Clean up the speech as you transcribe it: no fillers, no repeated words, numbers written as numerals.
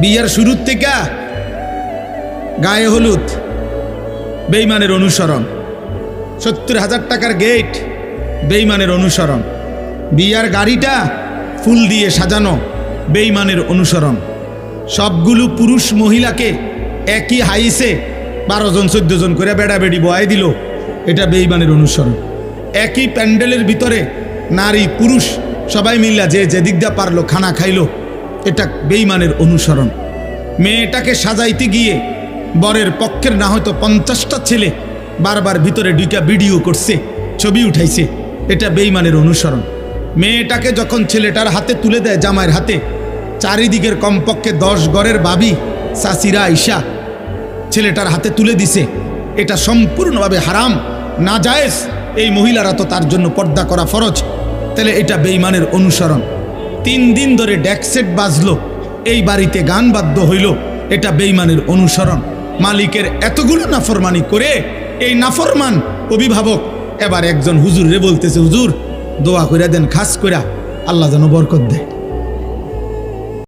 বিয়ার শুরুর থেকে গায়ে হলুদ, বেঈমানের অনুসরণ। 70,000 টাকার গেট, বেঈমানের অনুসরণ। বিয়ার গাড়িটা ফুল দিয়ে সাজানো, বেঈমানের অনুসরণ। সবগুলো পুরুষ মহিলাকে একই হাইসে 12 জন 14 জন করে বেড়াবেড়ি বয়াই দিল, এটা বেঈমানের অনুসরণ। একই প্যান্ডেলের ভিতরে নারী পুরুষ সবাই মিল্লা যে যেদিক দিয়ে পারলো খানা খাইলো, এটা বেঈমানের অনুসরণ। মেয়েটাকে সাজাইতে গিয়ে বরের পক্ষের না হয়তো 50টা ছেলে বারবার ভিতরে দুইটা ভিডিও করছে, ছবি উঠাইছে, এটা বেঈমানের অনুসরণ। মেয়েটাকে যখন ছেলেটার হাতে তুলে দেয়, জামাইয়ের হাতে, চারিদিকের কমপক্ষে 10 ঘরের ভাবি চাচিরা আইসা ছেলেটার হাতে তুলে দিছে, এটা সম্পূর্ণভাবে হারাম, নাজায়েজ। এই মহিলারা তো তার জন্য পর্দা করা ফরজ, তাহলে এটা বেঈমানের অনুসরণ। 3 দিন ধরে ডেকসেট বাজলো, এই বাড়িতে গান বাদ্য হইল, এটা বেঈমানের অনুসরণ। মালিকের এতগুলো নাফরমানি করে এই নাফরমান অভিভাবক এবার একজন হুজুর রে বলতেছে, হুজুর দোয়া কইরা দেন, খাস কইরা আল্লাহ যেন বরকত দেয়।